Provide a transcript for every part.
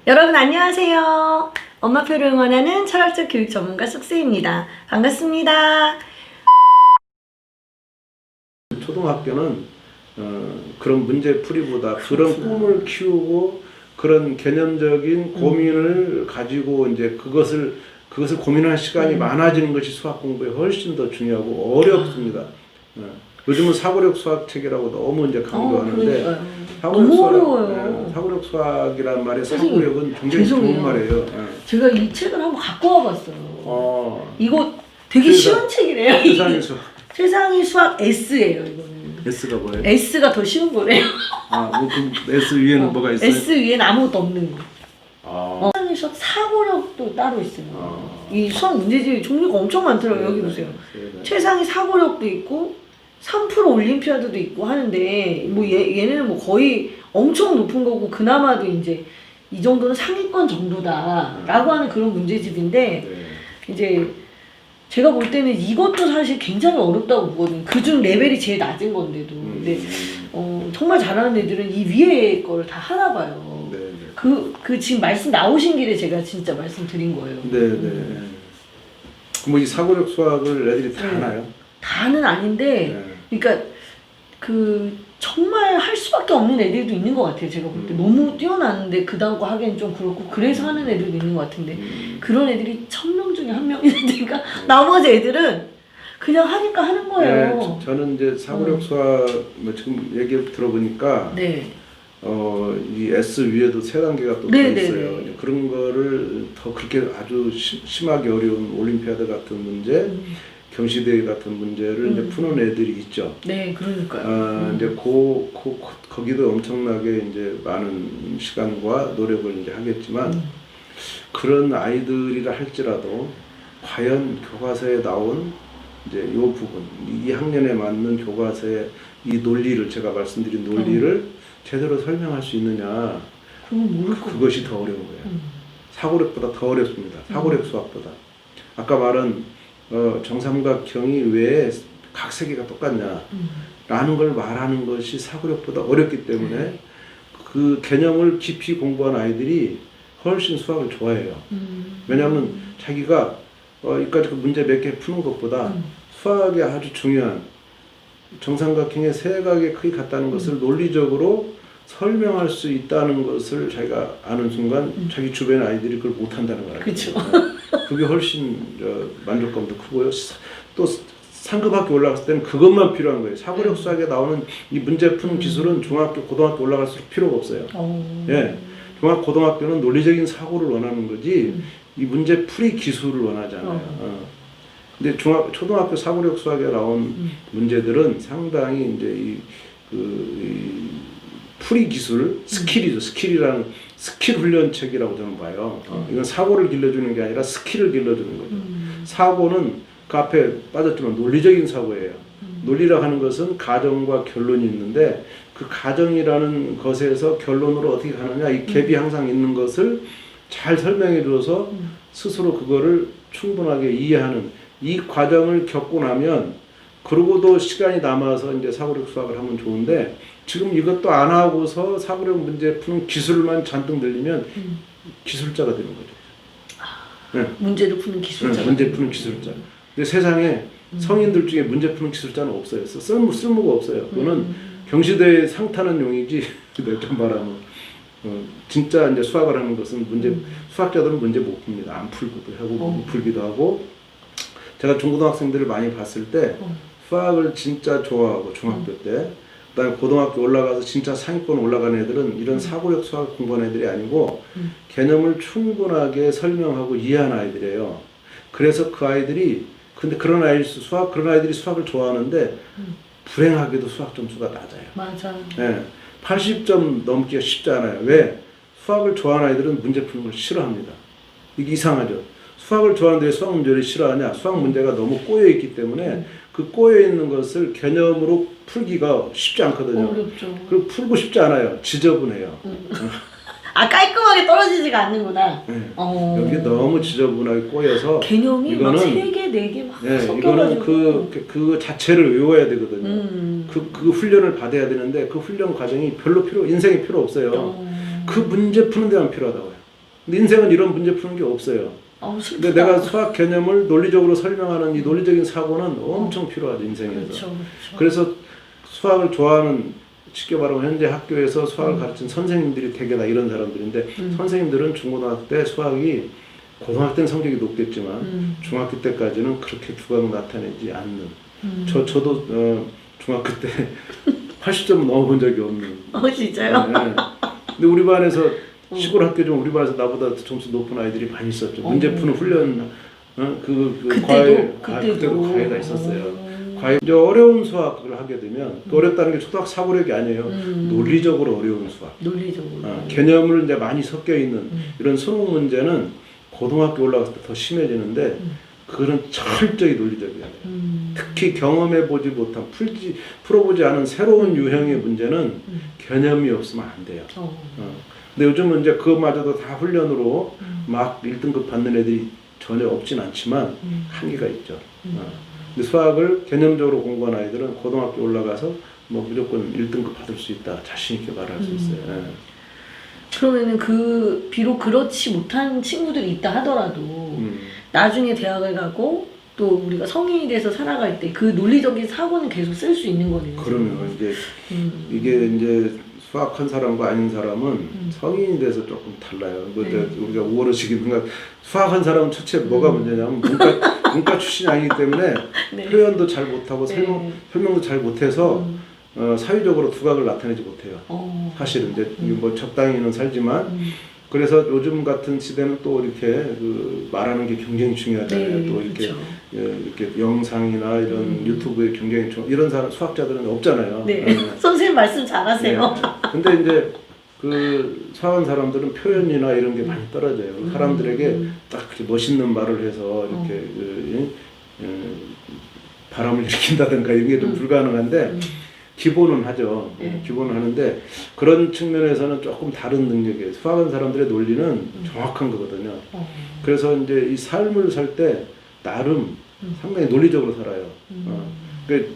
여러분 안녕하세요. 엄마표를 응원하는 철학적 교육 전문가 쑥스입니다. 반갑습니다. 초등학교는 그런 문제풀이보다 그런 꿈을 키우고 그런 개념적인 고민을 가지고 이제 그것을 고민할 시간이 많아지는 것이 수학 공부에 훨씬 더 중요하고 어렵습니다. 요즘은 사고력 수학책이라고 너무 이제 강조하는데 너무 어려워요. 사고력 수학이란 말의 사고력은 굉장히 좋은 말이에요. 제가 이 책을 한번 갖고 와봤어요. 이거 되게 쉬운 책이래요. 세상의 수학. 세상의 수학 S예요. 이거는. S가 뭐예요? S가 더 쉬운 거래요. 그 S 위에는 뭐가 있어요? S 위에는 아무것도 없는 거. 아. 수학 사고력도 따로 있어요. 이 수학 문제집이 종류가 엄청 많더라고요. 여기 보세요. 최상위 사고력도 있고 3% 올림피아드도 있고 하는데 뭐 얘네는 뭐 거의 엄청 높은 거고 그나마도 이제 이 정도는 상위권 정도다라고 하는 그런 문제집인데 이제 제가 볼 때는 이것도 사실 굉장히 어렵다고 보거든요. 그중 레벨이 제일 낮은 건데도. 근데 정말 잘하는 애들은 이 위에 거를 다 하나 봐요. 그 지금 말씀 나오신 길에 제가 진짜 말씀드린 거예요. 네네. 뭐 이 사고력 수학을 애들이 다 하나요? 다는 아닌데, 그러니까 그 정말 할 수밖에 없는 애들도 있는 것 같아요. 제가 볼 때 너무 뛰어나는데 그 다음 거 하기엔 좀 그렇고 그래서 하는 애들도 있는 것 같은데 그런 애들이 1000명 중에 1명이니까 나머지 애들은 그냥 하니까 하는 거예요. 네, 저는 이제 사고력 수학 뭐 지금 얘기를 들어보니까 이 S 위에도 세 단계가 또 있어요. 그런 거를 더 그렇게 아주 심하게 어려운 올림피아드 같은 문제, 경시대회 같은 문제를 이제 푸는 애들이 있죠. 네, 그러니까요. 이제 거기도 엄청나게 이제 많은 시간과 노력을 이제 하겠지만 그런 아이들이라 할지라도 과연 교과서에 나온 이제 이 부분, 이 학년에 맞는 교과서의 이 논리를 제가 말씀드린 논리를 제대로 설명할 수 있느냐, 그것이 더 어려운 거예요. 사고력보다 더 어렵습니다. 사고력 수학보다. 아까 말한 정삼각형이 왜 각 세 개가 똑같냐 라는 걸 말하는 것이 사고력보다 어렵기 때문에 그 개념을 깊이 공부한 아이들이 훨씬 수학을 좋아해요. 왜냐하면 자기가 이까지 그 문제 몇 개 푸는 것보다 수학에 아주 중요한 정삼각형의 세 각의 크기 같다는 것을 논리적으로 설명할 수 있다는 것을 자기가 아는 순간 자기 주변 아이들이 그걸 못한다는 거예요. 그렇죠. 그게 훨씬 만족감도 크고요. 또 상급학교 올라갔을 때는 그것만 필요한 거예요. 사고력 수학에 나오는 이 문제 푸는 기술은 중학교, 고등학교 올라갈수록 필요가 없어요. 예, 고등학교는 논리적인 사고를 원하는 거지 이 문제 풀이 기술을 원하지 않아요. 근데 초등학교 사고력 수학에 나온 문제들은 상당히 이제 이 풀이 기술, 스킬이죠. 스킬이라는 스킬 훈련책이라고 저는 봐요. 이건 사고를 길러주는 게 아니라 스킬을 길러주는 거죠. 사고는 그 앞에 빠졌지만 논리적인 사고예요. 논리라고 하는 것은 가정과 결론이 있는데 그 가정이라는 것에서 결론으로 어떻게 가느냐, 이 갭이 항상 있는 것을 잘 설명해 줘서 스스로 그거를 충분하게 이해하는 이 과정을 겪고 나면 그러고도 시간이 남아서 이제 사고력 수학을 하면 좋은데 지금 이것도 안 하고서 사고력 문제 푸는 기술만 잔뜩 늘리면 기술자가 되는 거죠. 문제를 푸는 기술자. 문제 푸는 기술자. 근데 세상에 성인들 중에 문제 푸는 기술자는 없어요. 쓸모가 없어요. 그거는 경시대회 상 타는 용이지. 좀 말하면 진짜 이제 수학을 하는 것은 수학자들은 문제 못 풉니다. 안 풀기도 하고 못 풀기도 하고. 제가 중고등학생들을 많이 봤을 때 수학을 진짜 좋아하고 중학교 때 그다음에 고등학교 올라가서 진짜 상위권 올라간 애들은 이런 사고력 수학 공부한 애들이 아니고 개념을 충분하게 설명하고 이해하는 아이들이에요. 그래서 그 아이들이 그런 아이들이 수학을 좋아하는데 불행하게도 수학 점수가 낮아요. 맞아요. 네, 80점 넘기가 쉽지 않아요. 왜? 수학을 좋아하는 아이들은 문제 푸는 걸 싫어합니다. 이게 이상하죠. 수학을 좋아하는데 수학 문제를 싫어하냐? 수학 문제가 너무 꼬여있기 때문에 그 꼬여있는 것을 개념으로 풀기가 쉽지 않거든요. 어렵죠. 그리고 풀고 싶지 않아요. 지저분해요. 깔끔하게 떨어지지가 않는구나. 여기 너무 지저분하게 꼬여서 개념이 막 3개, 4개 막 섞여가지고 이거는 그 자체를 외워야 되거든요. 그 훈련을 받아야 되는데 그 훈련 과정이 인생에 필요 없어요. 그 문제 푸는 데만 필요하다고요. 근데 인생은 이런 문제 푸는 게 없어요. 슬프다. 근데 내가 수학 개념을 논리적으로 설명하는 이 논리적인 사고는 엄청 필요하죠, 인생에서. 그렇죠. 그래서 수학을 좋아하는, 쉽게 말하면 현재 학교에서 수학을 가르친 선생님들이 대개다 이런 사람들인데, 선생님들은 중고등학교 때 수학이, 고등학교 때는 성적이 높겠지만 중학교 때까지는 그렇게 두각 나타내지 않는. 저도 중학교 때 80점 넘어본 적이 없는. 진짜요? 네. 근데 우리 반에서 시골 학교 중 우리 반에서 나보다 점수 높은 아이들이 많이 있었죠. 문제 푸는 훈련, 그때도 과외가 있었어요. 과외, 이제 어려운 수학을 하게 되면, 어렵다는 게 초등학교 사고력이 아니에요. 논리적으로 어려운 수학. 논리적으로. 개념을 이제 많이 섞여 있는 이런 수능 문제는 고등학교 올라갔을 때 더 심해지는데, 그거는 철저히 논리적이야. 특히 경험해보지 못한, 풀어보지 않은 새로운 유형의 문제는 개념이 없으면 안 돼요. 근데 요즘은 이제 그것마저도 다 훈련으로 막 1등급 받는 애들이 전혀 없진 않지만 한계가 있죠. 근데 수학을 개념적으로 공부한 아이들은 고등학교 올라가서 뭐 무조건 1등급 받을 수 있다, 자신 있게 말할 수 있어요. 그러면은 비록 그렇지 못한 친구들이 있다 하더라도 나중에 대학을 가고 또 우리가 성인이 돼서 살아갈 때 그 논리적인 사고는 계속 쓸 수 있는 거네요. 그러면 이제 이게 이제 수학한 사람과 아닌 사람은 성인이 돼서 조금 달라요. 우리가 우월의식이 뭔가, 수학한 사람은 첫째 뭐가 문제냐면 문과 출신이 아니기 때문에 표현도 잘 못하고 설명도 잘 못해서 사회적으로 두각을 나타내지 못해요. 사실은 이제 뭐 적당히는 살지만, 그래서 요즘 같은 시대는 또 이렇게 말하는 게 굉장히 중요하잖아요. 또 이렇게 이렇게 영상이나 이런 유튜브에 굉장히 이런 사람, 수학자들은 없잖아요. 선생님 말씀 잘하세요. 근데 이제 수학한 사람들은 표현이나 이런 게 많이 떨어져요. 사람들에게 딱 멋있는 말을 해서 이렇게 바람을 일으킨다든가 이런 게 좀 불가능한데, 기본은 하죠. 기본은 하는데, 그런 측면에서는 조금 다른 능력이에요. 수학한 사람들의 논리는 정확한 거거든요. 그래서 이제 이 삶을 살 때 나름 상당히 논리적으로 살아요. 그러니까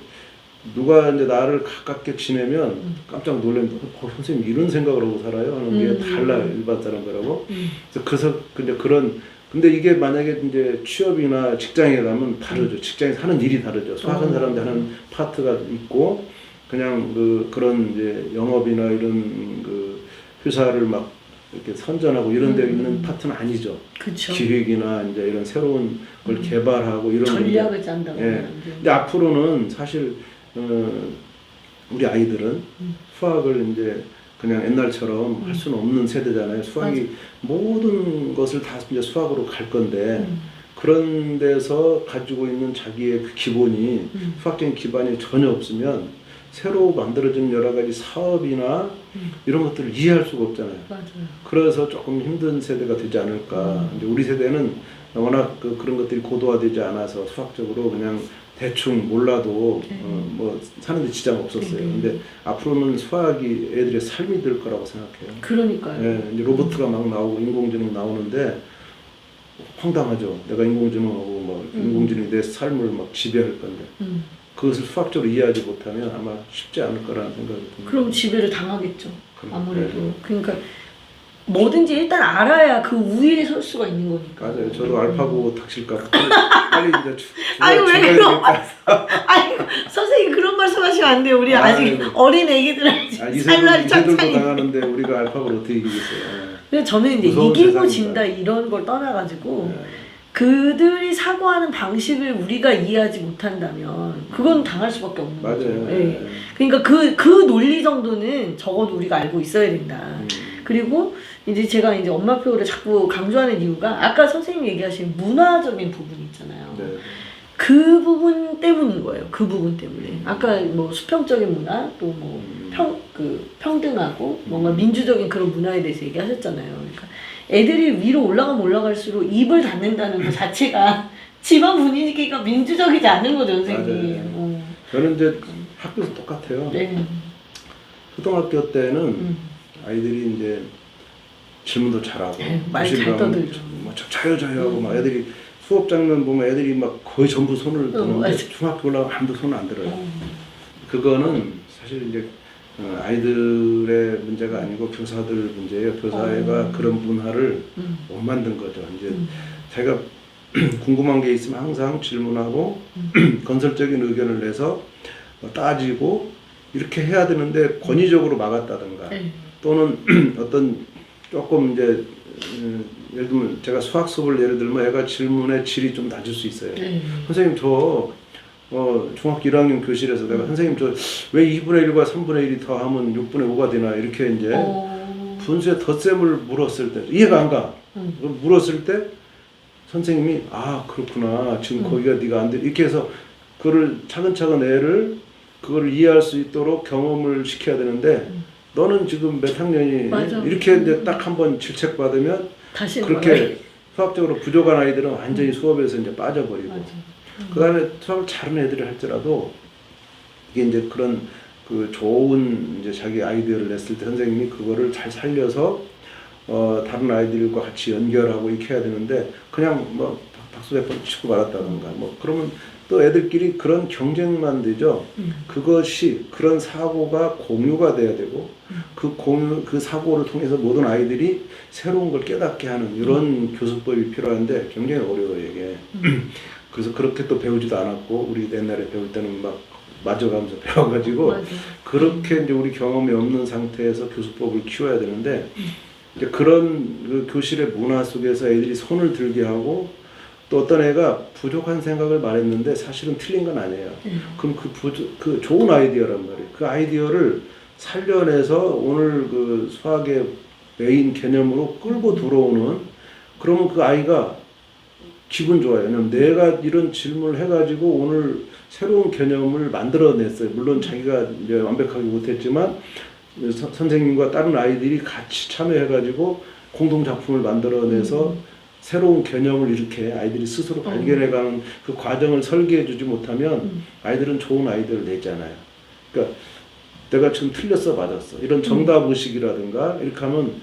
누가 이제 나를 가깝게 지내면 깜짝 놀라면, 선생님 이런 생각을 하고 살아요? 하는 게 달라요, 일반 사람들하고. 그래서 근데 이게 만약에 이제 취업이나 직장에 가면 다르죠. 직장에서 하는 일이 다르죠. 수학한 사람들 하는 파트가 있고, 그냥 그런 이제 영업이나 이런 회사를 막 이렇게 선전하고 이런 데 있는 파트는 아니죠. 그쵸. 기획이나 이제 이런 새로운 걸 개발하고 이런 전략을 짠다고. 근데 앞으로는 사실 우리 아이들은 수학을 이제 그냥 옛날처럼 할 수는 없는 세대잖아요. 수학이 모든 것을 다 이제 수학으로 갈 건데, 그런 데서 가지고 있는 자기의 그 기본이, 수학적인 기반이 전혀 없으면 새로 만들어진 여러 가지 사업이나 이런 것들을 이해할 수가 없잖아요. 맞아요. 그래서 조금 힘든 세대가 되지 않을까. 이제 우리 세대는 워낙 그런 것들이 고도화되지 않아서 수학적으로 그냥 대충 몰라도 뭐 사는데 지장 없었어요. 근데 앞으로는 수학이 애들의 삶이 될 거라고 생각해요. 그러니까요. 이제 로봇가 막 나오고 인공지능 나오는데 황당하죠. 내가 인공지능하고 뭐 인공지능이 내 삶을 막 지배할 건데. 그것을 수학적으로 이해하지 못하면 아마 쉽지 않을 거라는 생각이 듭니다. 그럼 지배를 당하겠죠. 아무래도. 그러니까 뭐든지 일단 알아야 그 우위에 설 수가 있는 거니까. 맞아요. 저도 알파고 닥칠까 봐 빨리 이제 아유, 왜 그런 말씀? 아니, 선생님 그런 말씀하시면 안 돼요. 우리 아직 어린 애기들한테 살날이 이세돌도 당하는데 우리가 알파고를 어떻게 이기겠어요. 근데 저는 이제 이기고 세상입니다. 진다 이런 걸 떠나가지고 그들이 사고하는 방식을 우리가 이해하지 못한다면 그건 당할 수밖에 없는 거죠. 맞아요. 그러니까 그 논리 정도는 적어도 우리가 알고 있어야 된다. 그리고 이제 제가 이제 엄마표를 자꾸 강조하는 이유가 아까 선생님 얘기하신 문화적인 부분 있잖아요. 그 부분 때문인 거예요. 그 부분 때문에. 아까 뭐 수평적인 문화, 또 뭐 평등하고 뭔가 민주적인 그런 문화에 대해서 얘기하셨잖아요. 그러니까 애들이 위로 올라가면 올라갈수록 입을 닫는다는 것 자체가 집안 분위기가 민주적이지 않은 거죠, 선생님. 저는 이제 학교에서 똑같아요. 초등학교 때는 아이들이 이제 질문도 잘하고, 말 잘 떠들죠. 뭐 자유자유하고 막 애들이 수업 장면 보면 애들이 막 거의 전부 손을 드는데 중학교 올라가면 아무도 손을 안 들어요. 그거는 사실 이제 아이들의 문제가 아니고 교사들 문제예요. 교사가 그런 문화를 못 만든 거죠. 이제 제가 궁금한 게 있으면 항상 질문하고 건설적인 의견을 내서 따지고 이렇게 해야 되는데 권위적으로 막았다든가 또는 어떤 조금 이제 예를 들면 제가 수학 수업을 예를 들면 애가 질문의 질이 좀 낮을 수 있어요. 선생님 저 중학교 1학년 교실에서 내가 선생님 저 왜 2분의 1과 3분의 1이 더하면 6분의 5가 되나 이렇게 이제 분수의 덧셈을 물었을 때 이해가 안 가. 물었을 때 선생님이 아 그렇구나 지금 거기가 네가 안 돼 이렇게 해서 그거를 차근차근 애를 그걸 이해할 수 있도록 경험을 시켜야 되는데 너는 지금 몇 학년이 맞아. 이렇게 이제 딱 한번 질책 받으면 그렇게 수학적으로 부족한 아이들은 완전히 수업에서 이제 빠져버리고 그다음에 수학을 잘하는 애들이 할지라도 이게 이제 그런 그 좋은 이제 자기 아이디어를 냈을 때 선생님이 그거를 잘 살려서 다른 아이들과 같이 연결하고 이렇게 해야 되는데 그냥 뭐 박수 몇 번 치고 말았다던가 뭐 그러면 또 애들끼리 그런 경쟁만 되죠. 그것이 그런 사고가 공유가 돼야 되고 그 공유 그 사고를 통해서 모든 아이들이 새로운 걸 깨닫게 하는 이런 교수법이 필요한데 굉장히 어려워요 이게. 그래서 그렇게 또 배우지도 않았고 우리 옛날에 배울 때는 막 맞아가면서 배워가지고 그렇게 이제 우리 경험이 없는 상태에서 교수법을 키워야 되는데 이제 그런 그 교실의 문화 속에서 애들이 손을 들게 하고 또 어떤 애가 부족한 생각을 말했는데 사실은 틀린 건 아니에요. 그럼 그 좋은 아이디어란 말이에요. 그 아이디어를 살려내서 오늘 그 수학의 메인 개념으로 끌고 들어오는 그러면 그 아이가 기분 좋아요. 왜냐면 내가 이런 질문을 해가지고 오늘 새로운 개념을 만들어냈어요. 물론 자기가 이제 완벽하게 못했지만 선생님과 다른 아이들이 같이 참여해가지고 공동 작품을 만들어내서 새로운 개념을 이렇게 아이들이 스스로 발견해가는 그 과정을 설계해주지 못하면 아이들은 좋은 아이디어를 내잖아요. 그러니까 내가 지금 틀렸어 맞았어 이런 정답 의식이라든가 이렇게 하면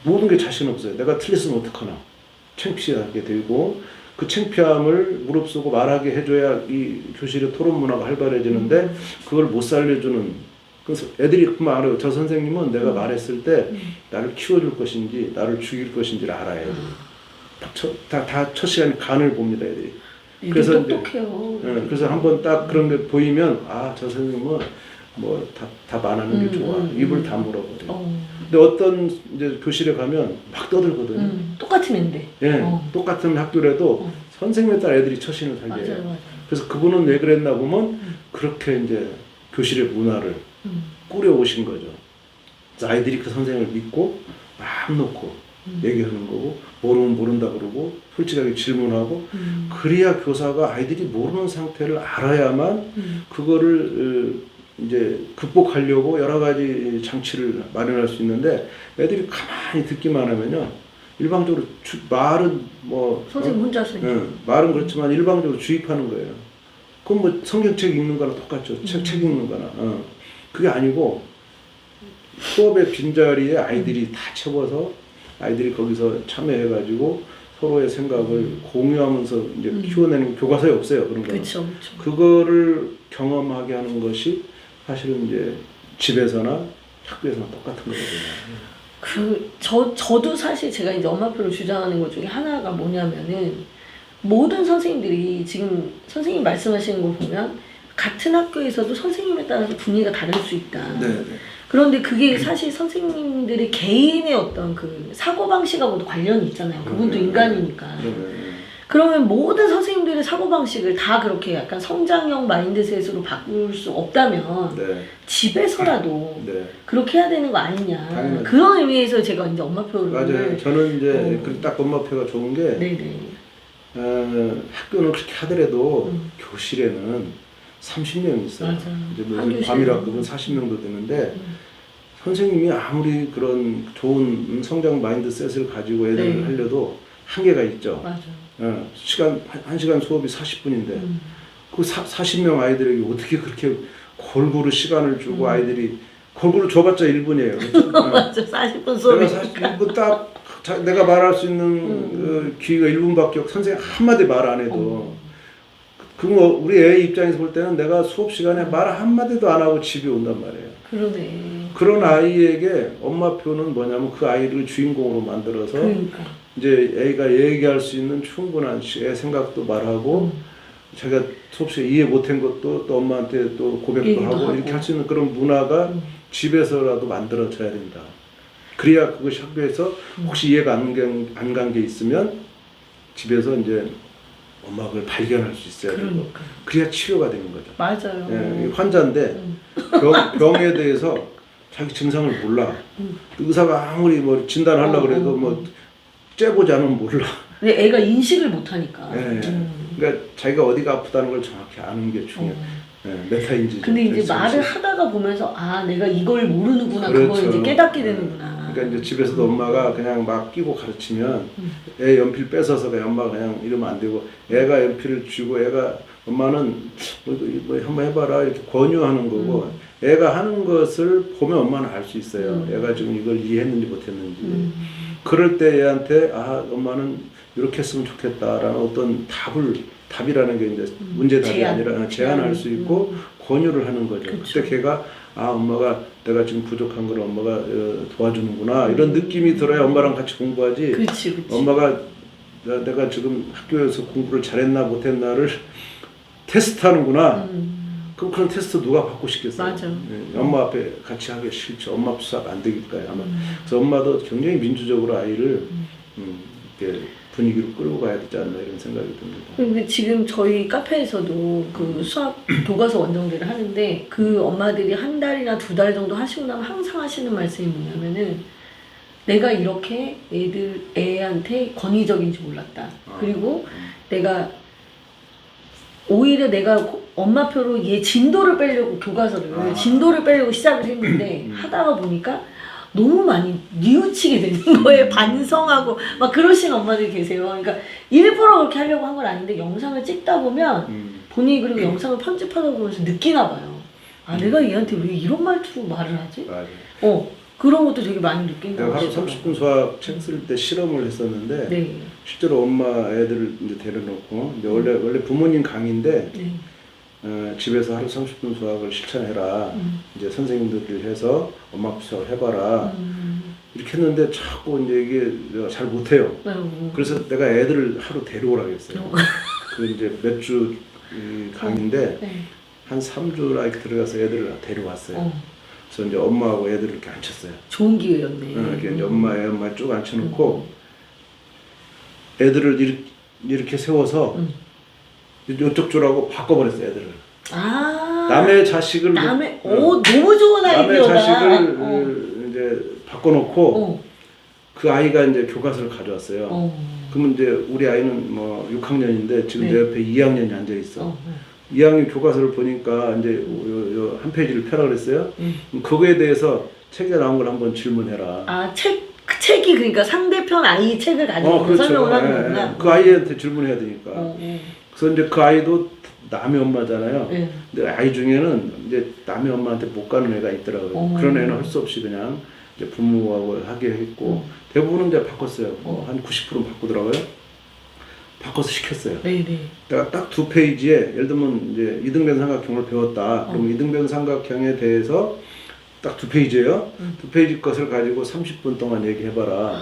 모든 게 자신 없어요. 내가 틀렸으면 어떡하나 창피하게 되고 그 창피함을 무릅쓰고 말하게 해줘야 이 교실의 토론 문화가 활발해지는데 그걸 못 살려주는 그래서 애들이 그만 알아요. 저 선생님은 내가 말했을 때 나를 키워줄 것인지 나를 죽일 것인지를 알아야 돼. 다 첫 시간에 간을 봅니다 애들이. 그래서 똑똑해요. 그래서 한번 딱 그런 게 보이면 아 저 선생님은 뭐 다 말하는 게 좋아. 입을 다물어버려. 근데 어떤 이제 교실에 가면 막 떠들거든요. 똑같은 애인데. 예, 똑같은 학교라도 선생님에 따라 애들이 처신을 살게 해요. 그래서 그분은 왜 그랬나 보면 그렇게 이제 교실의 문화를 꾸려오신 거죠. 그래서 아이들이 그 선생님을 믿고 마음 놓고 얘기하는 거고 모르면 모른다 그러고 솔직하게 질문하고 그래야 교사가 아이들이 모르는 상태를 알아야만 그거를 이제 극복하려고 여러 가지 장치를 마련할 수 있는데 애들이 가만히 듣기만 하면요 일방적으로 말은 뭐 선생님 혼자서 말은 그렇지만 일방적으로 주입하는 거예요. 그럼 뭐 성경책 읽는 거나 똑같죠. 책 읽는 거나 그게 아니고 수업의 빈자리에 아이들이 다 채워서 아이들이 거기서 참여해가지고 서로의 생각을 공유하면서 이제 키워내는 교과서에 없어요 그런 거. 그렇죠. 그거를 경험하게 하는 것이 사실은 이제 집에서나 학교에서나 똑같은 거거든요. 저도 사실 제가 이제 엄마표를 주장하는 것 중에 하나가 뭐냐면은 모든 선생님들이 지금 선생님 말씀하시는 거 보면 같은 학교에서도 선생님에 따라서 분위기가 다를 수 있다. 네. 그런데 그게 사실 선생님들의 개인의 어떤 그 사고방식하고도 관련이 있잖아요. 그분도 인간이니까. 그러면 모든 선생님들의 사고방식을 다 그렇게 약간 성장형 마인드셋으로 바꿀 수 없다면 집에서라도 그렇게 해야 되는 거 아니냐. 당연하죠. 그런 의미에서 제가 이제 엄마표를. 맞아요. 저는 이제 딱 엄마표가 좋은 게 학교는 그렇게 하더라도 교실에는 30명 있어요. 맞아. 이제 뭐 과밀학급은 40명도 되는데 선생님이 아무리 그런 좋은 성장 마인드셋을 가지고 애들을 하려도 한계가 있죠. 맞아. 시간 1시간 수업이 40분인데 그 40명 아이들에게 어떻게 그렇게 골고루 시간을 주고 아이들이 골고루 줘봤자 1분이에요. 그렇죠? 맞아. 40분 수업이니까. 내가 41분 딱 내가 말할 수 있는 그 기회가 1분밖에 없고 선생님 한마디 말 안 해도 그럼 우리 애 입장에서 볼 때는 내가 수업 시간에 말 한마디도 안 하고 집에 온단 말이에요. 그러네. 그런 아이에게 엄마표는 뭐냐면 그 아이를 주인공으로 만들어서 그러니까. 이제 애가 얘기할 수 있는 충분한 애 생각도 말하고 자기가 수없이 이해 못한 것도 또 엄마한테 또 고백도 하고 이렇게 할 수 있는 그런 문화가 집에서라도 만들어져야 된다. 그래야 그것이 학교에서 혹시 이해가 안 간 게 있으면 집에서 이제 엄마가 그걸 발견할 수 있어야 되고 그러니까. 그래야 치료가 되는 거죠. 맞아요. 예, 환자인데 병에 대해서 자기 증상을 몰라. 의사가 아무리 뭐 진단하려고 그래도 뭐 째보지 않으면 몰라. 근데 애가 인식을 못하니까. 예, 그러니까 자기가 어디가 아프다는 걸 정확히 아는 게 중요해. 예, 메타인지. 근데 이제 말을 하다가 보면서 아 내가 이걸 모르는구나 그렇죠. 그걸 이제 깨닫게 되는구나. 그러니까 이제 집에서도 엄마가 그냥 막 끼고 가르치면 애 연필 뺏어서 엄마가 그냥 이러면 안 되고 애가 연필을 쥐고 애가 엄마는 뭐 한번 해봐라 이렇게 권유하는 거고 애가 하는 것을 보면 엄마는 알 수 있어요. 애가 지금 이걸 이해했는지 못했는지. 그럴 때 애한테 아 엄마는 이렇게 했으면 좋겠다라는 어떤 답이라는 게 이제 문제 답이 아니라 제안할 수 있고 권유를 하는 거죠. 그쵸. 그때 걔가 아 엄마가 내가 지금 부족한 걸 엄마가 도와주는구나 이런 느낌이 들어야 엄마랑 같이 공부하지. 그치. 엄마가 내가 지금 학교에서 공부를 잘했나 못했나를 테스트하는구나. 그럼 그런 테스트 누가 받고 싶겠어요? 맞아. 네, 엄마 앞에 같이 하기 싫죠. 엄마 수업 안 되니까요. 아마. 그래서 엄마도 굉장히 민주적으로 아이를 이렇게 분위기로 끌고 가야 되지 않나 이런 생각이 듭니다. 근데 지금 저희 카페에서도 그 수학 교과서 원정대를 하는데 그 엄마들이 한 달이나 두 달 정도 하시고 나면 항상 하시는 말씀이 뭐냐면은 내가 이렇게 애한테 권위적인지 몰랐다. 그리고 내가 오히려 내가 엄마표로 얘 진도를 빼려고 교과서를 진도를 빼려고 시작을 했는데 하다가 보니까 너무 많이 뉘우치게 되는 거예요. 반성하고 막 그러신 엄마들이 계세요. 그러니까 일부러 그렇게 하려고 한 건 아닌데 영상을 찍다 보면 본인이 그리고 영상을 편집하다 보면서 느끼나 봐요. 아 내가 얘한테 왜 이런 말투로 말을 하지? 맞아요. 그런 것도 되게 많이 느낀다고 내가 하루 하시더라고요. 30분 수학 책 쓸 때 실험을 했었는데 네. 실제로 엄마 애들을 이제 데려놓고 이제 원래 부모님 강의인데 네. 집에서 하루 30분 수학을 실천해라. 이제 선생님들이 해서 엄마 수학을 해봐라. 이렇게 했는데 자꾸 이제 이게 내가 잘 못해요. 그래서 내가 애들을 하루 데려오라 그랬어요. 그 이제 몇 주 강의인데 네. 한 3주나 이렇게 들어가서 애들을 데려왔어요. 그래서 이제 엄마하고 애들을 이렇게 앉혔어요. 좋은 기회였네. 이렇게 이제 엄마 쭉 앉혀놓고 애들을 이렇게 세워서 이쪽 줄하고 바꿔버렸어요 애들을. 아 남의 자식을 너무 좋은 남의 아이디어다. 자식을 이제 바꿔놓고 그 아이가 이제 교과서를 가져왔어요. 그러면 이제 우리 아이는 뭐 6학년인데 지금 네. 내 옆에 2학년이 앉아 있어. 2학년 교과서를 보니까 이제 한 페이지를 펴라 그랬어요. 그거에 대해서 책에 나온 걸 한번 질문해라. 아 책이 그러니까 상대편 아이 책을 가지고 그렇죠. 설명을 하는 거구나. 그 아이한테 질문해야 되니까. 그래서 이제 그 아이도 남의 엄마잖아요. 근데 아이 중에는 이제 남의 엄마한테 못 가는 애가 있더라고요. 그런 애는 할 수 없이 그냥 이제 부모하고 하게 했고 대부분은 이제 바꿨어요. 한 90%는 바꾸더라고요. 바꿔서 시켰어요. 네네. 내가 딱 두 페이지에 예를 들면 이제 이등변 삼각형을 배웠다. 그럼 이등변 삼각형에 대해서 딱 두 페이지예요. 두 페이지 것을 가지고 30분 동안 얘기해봐라.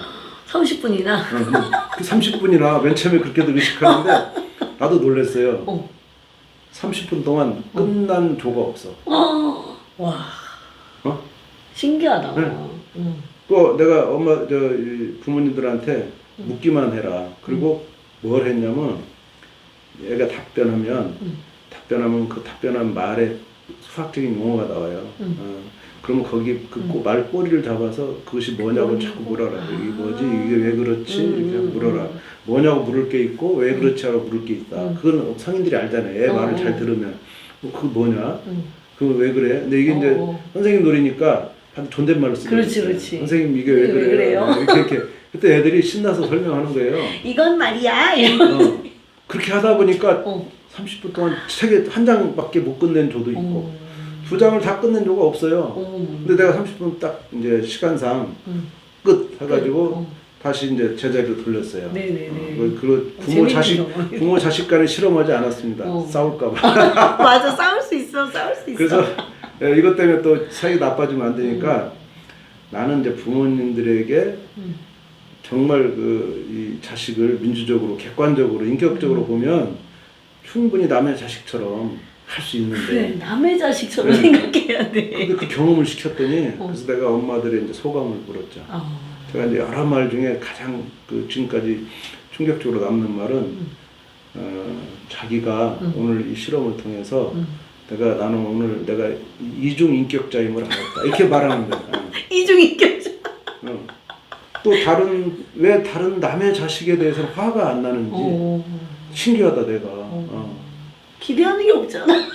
30분이나. 그 30분이나 맨 처음에 그렇게도 의식하는데 나도 놀랐어요. 30분 동안 끝난 조가 없어. 와. 어? 신기하다. 네. 또 내가 부모님들한테 묻기만 해라. 그리고 뭘 했냐면 애가 답변하면 그 답변한 말에 수학적인 용어가 나와요. 그러면 거기 그 말꼬리를 잡아서 그것이 뭐냐고 자꾸 물어라. 이게 뭐지? 이게 왜 그렇지? 이렇게 물어라. 뭐냐고 물을 게 있고 왜 그렇지 하고 물을 게 있다. 그건 성인들이 알잖아요. 애 말을 잘 들으면 그거 뭐냐? 그거 왜 그래? 근데 이게 이제 선생님 놀이니까 한 존댓말을 쓰는 거예요. 그렇지. 선생님 이게 왜 그래요? 이렇게 그때 애들이 신나서 설명하는 거예요. 이건 말이야. 그렇게 하다 보니까 30분 동안 책에 한 장밖에 못 끝낸 조도 있고 두 장을 다 끝낸 조가 없어요. 근데 내가 30분 딱 이제 시간상 끝 해가지고 다시 이제 제자리로 돌렸어요. 네네네. 그 부모 자식 간에 실험하지 않았습니다. 싸울까봐. 맞아, 싸울 수 있어. 그래서 예, 이것 때문에 또 사이 나빠지면 안 되니까 나는 이제 부모님들에게 정말 이 자식을 민주적으로, 객관적으로, 인격적으로 보면 충분히 남의 자식처럼 할 수 있는데. 그래, 남의 자식처럼 네. 생각해야 돼. 근데 그 경험을 시켰더니 그래서 내가 엄마들의 이제 소감을 물었죠. 제가 이제 여러 말 중에 가장 지금까지 충격적으로 남는 말은 자기가 오늘 이 실험을 통해서 나는 오늘 내가 이중 인격자임을 알았다 이렇게 말하는 거야. 이중 인격자. 또 왜 다른 남의 자식에 대해서는 화가 안 나는지 신기하다 내가. 기대하는 게 없잖아.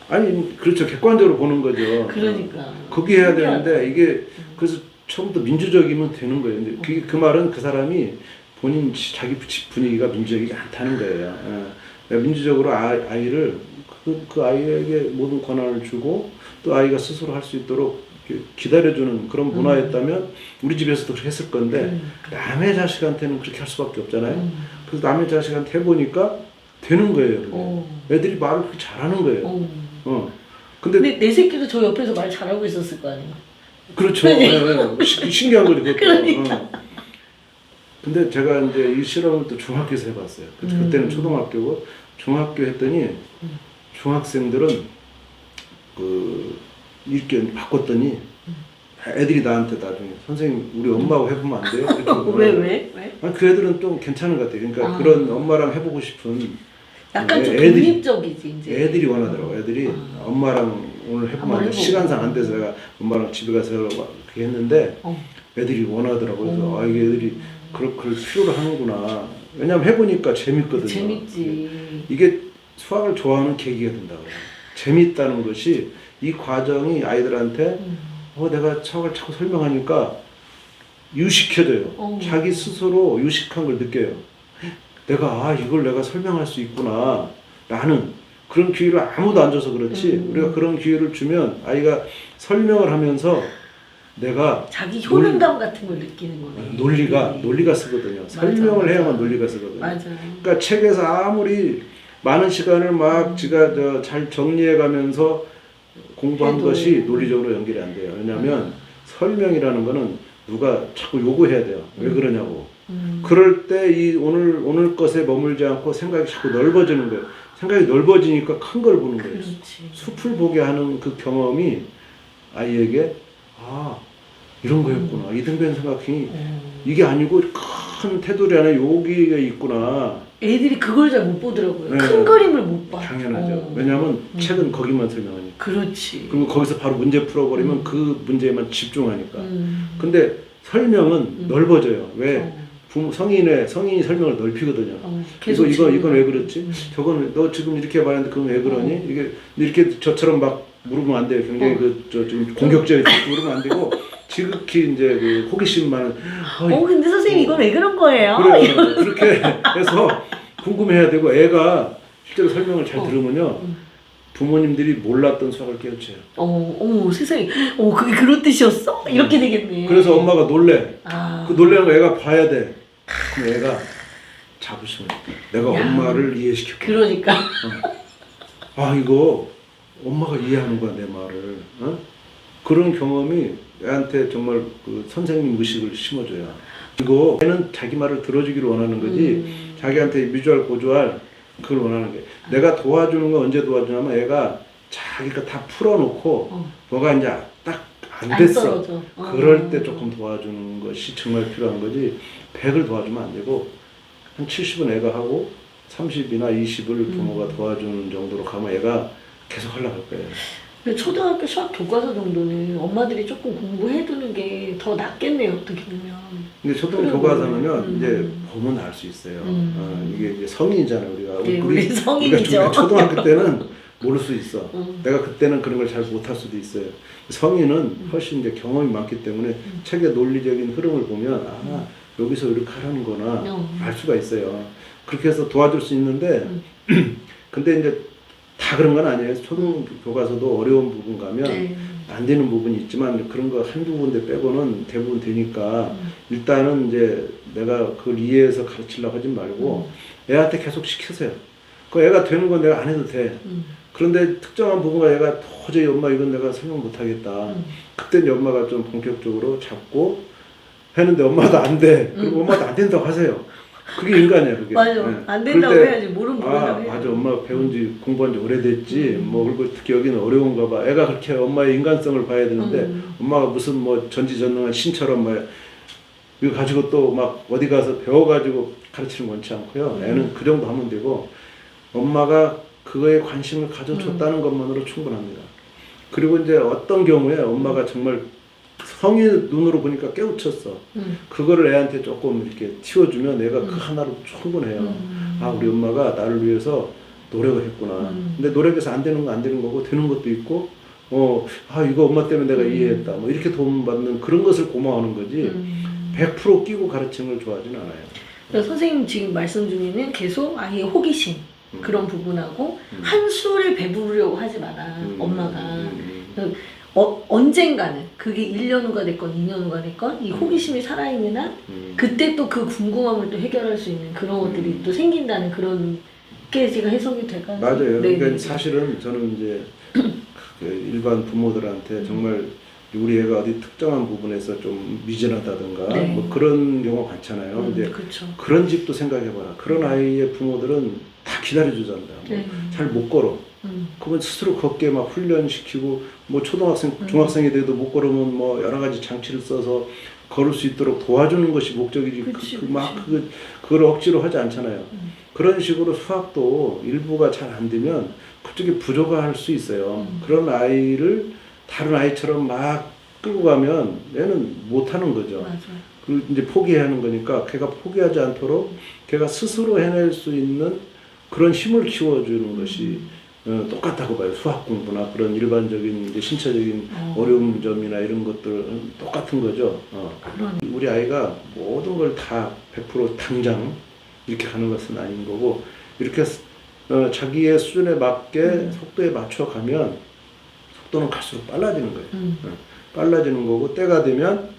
아니 그렇죠, 객관적으로 보는 거죠. 그러니까. 거기 해야 되는데 이게 그래서 처음부터 민주적이면 되는 거예요. 근데 그 말은 그 사람이 본인 자기 집 분위기가 민주적이지 않다는 거예요. 내가 민주적으로 아이를 그 아이에게 모든 권한을 주고 또 아이가 스스로 할 수 있도록 기다려주는 그런 문화였다면 우리 집에서도 그렇게 했을 건데 남의 자식한테는 그렇게 할 수밖에 없잖아요. 그래서 남의 자식한테 해보니까 되는 거예요. 애들이 말을 그렇게 잘하는 거예요. 근데 내 새끼도 저 옆에서 말 잘하고 있었을 거 아니에요. 그렇죠. 네. 신기한 거죠. 그것도. 그러니까. 근데 제가 이제 이 실험을 또 중학교에서 해봤어요. 그때는 초등학교고 중학교 했더니 중학생들은 이렇게 바꿨더니 애들이 나한테 나중에 선생님 우리 엄마하고 해보면 안 돼요? 이렇게 왜? 아니, 그 애들은 좀 괜찮은 것 같아요. 그러니까 그런 엄마랑 해보고 싶은 약간 좀 독립적이지 이제. 애들이 원하더라고. 애들이 엄마랑 오늘 해보면 안 돼. 시간상 안 돼서 내가 엄마랑 집에 가서 그렇게 했는데 애들이 원하더라고. 그래서 이게 애들이 그럴 필요로 하는구나. 왜냐면 해보니까 재밌거든요. 재밌지. 이게 수학을 좋아하는 계기가 된다고요. 재밌다는 것이 이 과정이 아이들한테 내가 수학을 자꾸 설명하니까 유식해져요. 자기 스스로 유식한 걸 느껴요. 이걸 내가 설명할 수 있구나 라는 그런 기회를 아무도 안 줘서 그렇지 우리가 그런 기회를 주면 아이가 설명을 하면서 내가 자기 효능감 같은 걸 느끼는 거네. 논리가 쓰거든요. 설명을 해야만 논리가 쓰거든요. 맞아. 그러니까 책에서 아무리 많은 시간을 막 지가 잘 정리해 가면서 공부한 것이 논리적으로 연결이 안 돼요. 왜냐하면 설명이라는 거는 누가 자꾸 요구해야 돼요. 왜 그러냐고. 그럴 때 이 오늘 것에 머물지 않고 생각이 자꾸 넓어지는 거예요. 생각이 넓어지니까 큰 걸 보는 거예요. 그렇지. 숲을 보게 하는 그 경험이 아이에게 이런 거였구나. 이등변 삼각형이 이게 아니고 큰 테두리 안에 여기가 있구나. 애들이 그걸 잘 못 보더라고요. 네. 큰 그림을 못 봐. 당연하죠. 왜냐하면 책은 거기만 설명하니까. 그렇지. 그리고 거기서 바로 문제 풀어버리면 그 문제에만 집중하니까. 근데 설명은 넓어져요. 왜? 성인이 설명을 넓히거든요. 이건 왜 그렇지? 저건 너 지금 이렇게 말하는데 그건 왜 그러니? 이게 이렇게 저처럼 막 물으면 안 돼요. 굉장히 좀 공격적인 물으면 안 되고 지극히 이제 그 호기심 많은. 근데 선생님 이건 왜 그런 거예요? 그래, 그렇게 해서 궁금해야 되고 애가 실제로 설명을 잘 들으면요. 부모님들이 몰랐던 수학을 깨우쳐요. 세상에. 그게 그런 뜻이었어? 이렇게 되겠네. 그래서 엄마가 놀래. 그 놀래는 거 애가 봐야 돼. 그럼 애가 자부심을. 내가 엄마를 이해시켜. 그러니까. 이거 엄마가 이해하는 거야 내 말을. 그런 경험이 애한테 정말 그 선생님 의식을 심어줘요. 이거 애는 자기 말을 들어주기를 원하는 거지 자기한테 미주알 고주알 그걸 원하는 게. 내가 도와주는 건 언제 도와주냐면 애가 자기가 다 풀어놓고 뭐가 이제 딱 안 됐어. 그럴 때 조금 도와주는 것이 정말 필요한 거지 100을 도와주면 안 되고 한 70은 애가 하고 30이나 20을 부모가 도와주는 정도로 가면 애가 계속 하려고 할 거예요. 초등학교 수학 교과서 정도는 엄마들이 조금 공부해두는 게 더 낫겠네요, 어떻게 보면. 근데 초등학교 교과서는요, 이제 보면 알 수 있어요. 이게 이제 성인이잖아요, 우리가. 네, 우리 성인이죠. 우리가 초등학교 때는 모를 수 있어. 내가 그때는 그런 걸 잘 못할 수도 있어요. 성인은 훨씬 이제 경험이 많기 때문에 책의 논리적인 흐름을 보면 여기서 이렇게 하라는 거나 알 수가 있어요. 그렇게 해서 도와줄 수 있는데 근데 이제 다 그런 건 아니에요. 초등 교과서도 어려운 부분 가면 안 되는 부분이 있지만 그런 거 한두 군데 빼고는 대부분 되니까 일단은 이제 내가 그걸 이해해서 가르치려고 하지 말고 애한테 계속 시켜서요. 그 애가 되는 건 내가 안 해도 돼. 그런데 특정한 부분가 얘가 도저히 엄마 이건 내가 설명 못하겠다. 그때는 엄마가 좀 본격적으로 잡고 했는데 엄마도 안 돼. 그리고 엄마도 안 된다고 하세요. 그게 인간이야 그게. 맞아. 네. 안 된다고 그럴 때 해야지. 모르면 모른다고 해야지. 맞아. 엄마가 배운 지 공부한 지 오래됐지. 뭐 그리고 특히 여기는 어려운가 봐. 애가 그렇게 엄마의 인간성을 봐야 되는데 엄마가 무슨 뭐 전지전능한 신처럼 막 이거 가지고 또 막 어디 가서 배워가지고 가르치는 원치 않고요. 애는 그 정도 하면 되고 엄마가 그거에 관심을 가져줬다는 것만으로 충분합니다. 그리고 이제 어떤 경우에 엄마가 정말 성인 눈으로 보니까 깨우쳤어. 그거를 애한테 조금 이렇게 튀어주면 애가 그 하나로 충분해요. 아, 우리 엄마가 나를 위해서 노력을 했구나. 근데 노력해서 안 되는 거 안 되는 거고 되는 것도 있고, 아, 이거 엄마 때문에 내가 이해했다. 뭐 이렇게 도움받는 그런 것을 고마워하는 거지. 100% 끼고 가르치는 걸 좋아하지는 않아요. 그래서 선생님 지금 말씀 중에는 계속 아이의 호기심 그런 부분하고 한 술을 배부르려고 하지 마라. 엄마가. 언젠가는 그게 1년 후가 됐건 2년 후가 됐건 이 호기심이 살아있는 한 그때 또 그 궁금함을 또 해결할 수 있는 그런 것들이 또 생긴다는 그런 게 제가 해석이 될까요? 맞아요. 네. 그러니까 사실은 저는 이제 그 일반 부모들한테 정말 우리 애가 어디 특정한 부분에서 좀 미진하다든가 네. 뭐 그런 경우 많잖아요. 근데 그렇죠. 그런 집도 생각해봐라. 그런 아이의 부모들은 다 기다려주잖아요. 네. 잘 못 걸어. 그러면 스스로 걷게 막 훈련시키고 뭐 초등학생, 중학생이 돼도 못 걸으면 뭐 여러 가지 장치를 써서 걸을 수 있도록 도와주는 것이 목적이지. 그걸 억지로 하지 않잖아요. 그런 식으로 수학도 일부가 잘 안 되면 그쪽에 부족할 수 있어요. 그런 아이를 다른 아이처럼 막 끌고 가면 얘는 못하는 거죠. 맞아요. 그리고 이제 포기해야 하는 거니까 걔가 포기하지 않도록 걔가 스스로 해낼 수 있는 그런 힘을 키워주는 것이 똑같다고 봐요. 수학 공부나 그런 일반적인 이제 신체적인 어려운 점이나 이런 것들은 똑같은 거죠. 우리 아이가 모든 걸 다 100% 당장 이렇게 가는 것은 아닌 거고 이렇게 자기의 수준에 맞게 속도에 맞춰 가면 속도는 갈수록 빨라지는 거예요. 빨라지는 거고 때가 되면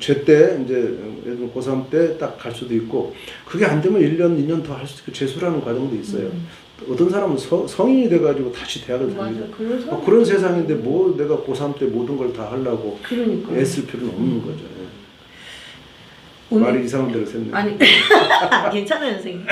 제때 이제 예를 들면 고3 때 딱 갈 수도 있고 그게 안 되면 1년, 2년 더 할 수도 있고 재수라는 과정도 있어요. 어떤 사람은 성인이 돼가지고 다시 대학을 다니고 그런 세상인데 뭐 내가 고3 때 모든 걸 다 하려고 애쓸 필요는 없는 거죠. 말이 이상한 대로 샜네요. 아니 괜찮아요 선생님.